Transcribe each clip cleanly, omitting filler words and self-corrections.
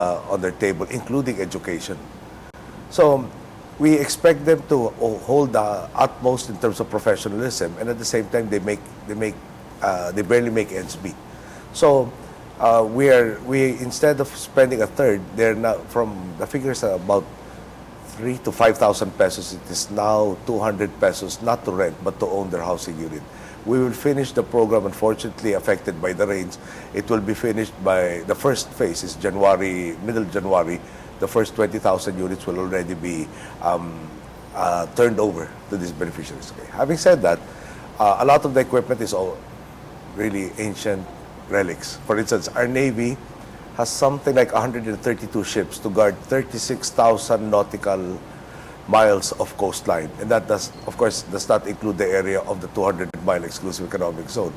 on their table, including education. So we expect them to hold the utmost in terms of professionalism, and at the same time they barely make ends meet. So we instead of spending a third, they're now, from the figures are about 3,000 to 5,000 pesos. It is now 200 pesos, not to rent but to own their housing unit. We will finish the program, unfortunately affected by the rains. It will be finished by, the first phase is January, middle January. The first 20,000 units will already be turned over to these beneficiaries. Okay. Having said that, a lot of the equipment is all really ancient relics. For instance, our Navy has something like 132 ships to guard 36,000 nautical miles of coastline. And that does, of course, does not include the area of the 200-mile exclusive economic zone.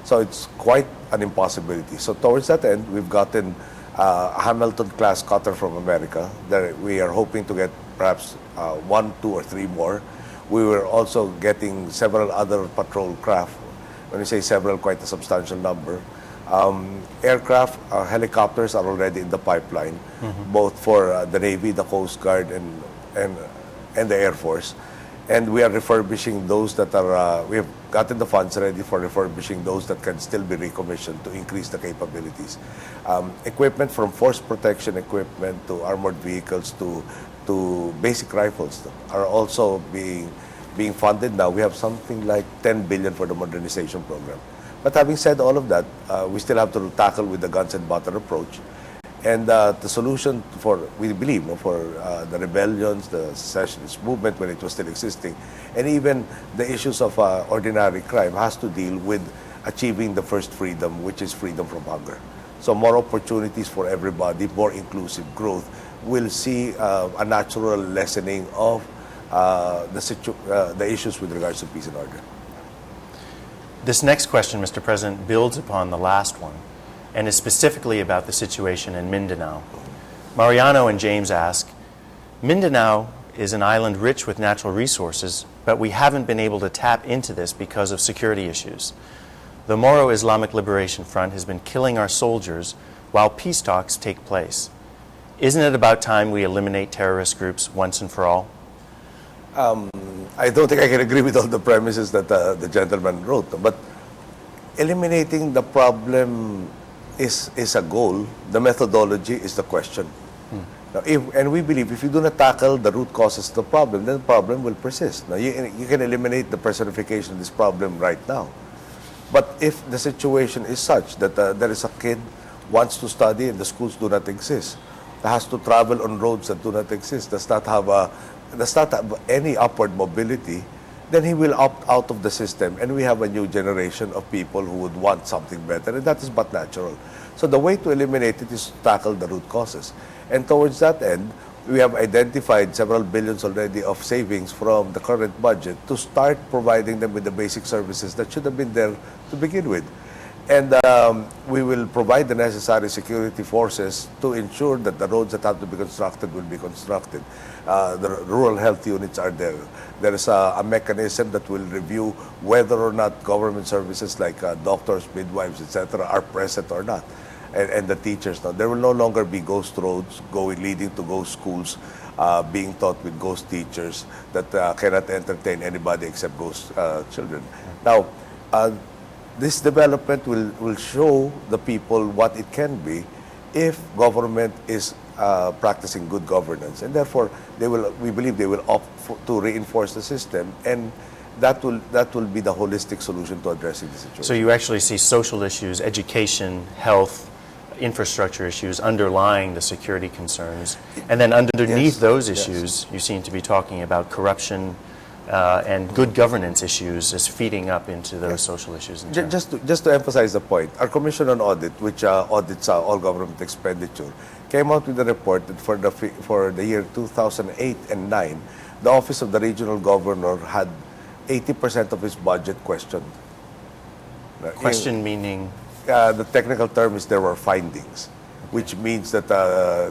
So it's quite an impossibility. So towards that end, we've gotten a Hamilton-class cutter from America. That we are hoping to get perhaps 1, 2, or 3 more. We were also getting several other patrol craft. When we say several, quite a substantial number. Aircraft, helicopters are already in the pipeline, both for the Navy, the Coast Guard, and the Air Force. And we are refurbishing those that are, we have gotten the funds ready for refurbishing those that can still be recommissioned to increase the capabilities. Equipment from force protection equipment to armored vehicles to basic rifles are also being funded now. We have something like 10 billion for the modernization program. But having said all of that, we still have to tackle with the guns and butter approach. And the solution for, we believe, for the rebellions, the secessionist movement when it was still existing, and even the issues of ordinary crime has to deal with achieving the first freedom, which is freedom from hunger. So more opportunities for everybody, more inclusive growth, will see a natural lessening of the issues with regards to peace and order. This next question, Mr. President, builds upon the last one and is specifically about the situation in Mindanao. Mariano and James ask, Mindanao is an island rich with natural resources, but we haven't been able to tap into this because of security issues. The Moro Islamic Liberation Front has been killing our soldiers while peace talks take place. Isn't it about time we eliminate terrorist groups once and for all? I don't think I can agree with all the premises that the gentleman wrote, but eliminating the problem is a goal. The methodology is the question. Now, and we believe if you do not tackle the root causes of the problem, then the problem will persist. Now, you can eliminate the personification of this problem right now. But if the situation is such that there is a kid wants to study and the schools do not exist, has to travel on roads that do not exist, does not have any upward mobility, then he will opt out of the system, and we have a new generation of people who would want something better, and that is but natural. So the way to eliminate it is to tackle the root causes. And towards that end, we have identified several billions already of savings from the current budget to start providing them with the basic services that should have been there to begin with. And we will provide the necessary security forces to ensure that the roads that have to be constructed will be constructed. The rural health units are there. There is a mechanism that will review whether or not government services like doctors, midwives, etc. are present or not. And the teachers now. There will no longer be ghost roads leading to ghost schools being taught with ghost teachers that cannot entertain anybody except ghost children. Now, this development will show the people what it can be if government is practicing good governance, and therefore we believe they will opt to reinforce the system, and that will be the holistic solution to addressing the situation. So you actually see social issues, education, health, infrastructure issues underlying the security concerns, and then underneath those issues, you seem to be talking about corruption and good governance issues as feeding up into those social issues. Just to emphasize the point, our Commission on Audit, which audits all government expenditure, came out with a report that for the year 2008 and 9, the Office of the Regional Governor had 80% of its budget questioned. Question meaning? The technical term is there were findings, which means that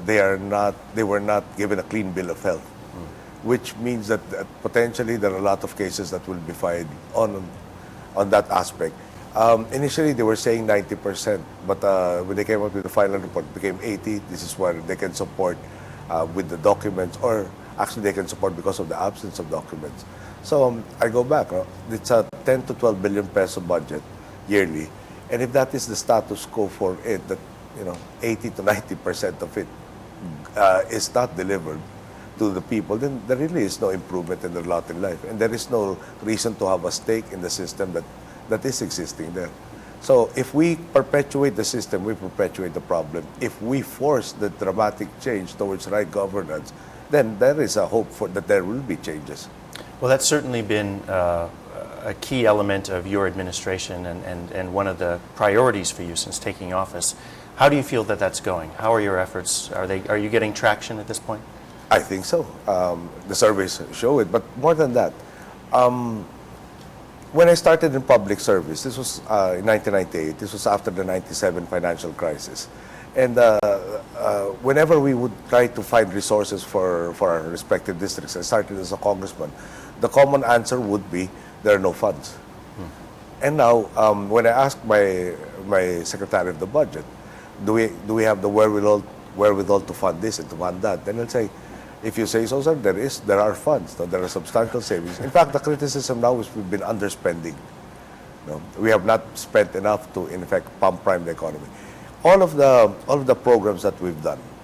they were not given a clean bill of health. Which means that potentially there are a lot of cases that will be filed on that aspect. Initially, they were saying 90%, but when they came up with the final report, it became 80. This is where they can support with the documents, or actually they can support because of the absence of documents. So I go back. It's a 10 to 12 billion peso budget yearly, and if that is the status quo for it, that 80 to 90% of it is not delivered to the people, then there really is no improvement in their lot in life, and there is no reason to have a stake in the system that is existing there. So if we perpetuate the system, we perpetuate the problem. If we force the dramatic change towards right governance, then there is a hope for that there will be changes. Well, that's certainly been a key element of your administration and one of the priorities for you since taking office. How do you feel that that's going? How are your efforts? Are you getting traction at this point? I think so. The surveys show it. But more than that, when I started in public service, this was in 1998. This was after the 97 financial crisis. And whenever we would try to find resources for our respective districts, I started as a congressman, the common answer would be, there are no funds. And now, when I ask my secretary of the budget, do we have the wherewithal to fund this and to fund that? Then I'll say, if you say so, sir, there are funds. So there are substantial savings. In fact, the criticism now is we've been underspending. We have not spent enough to, in fact, pump prime the economy. All of the programs that we've done,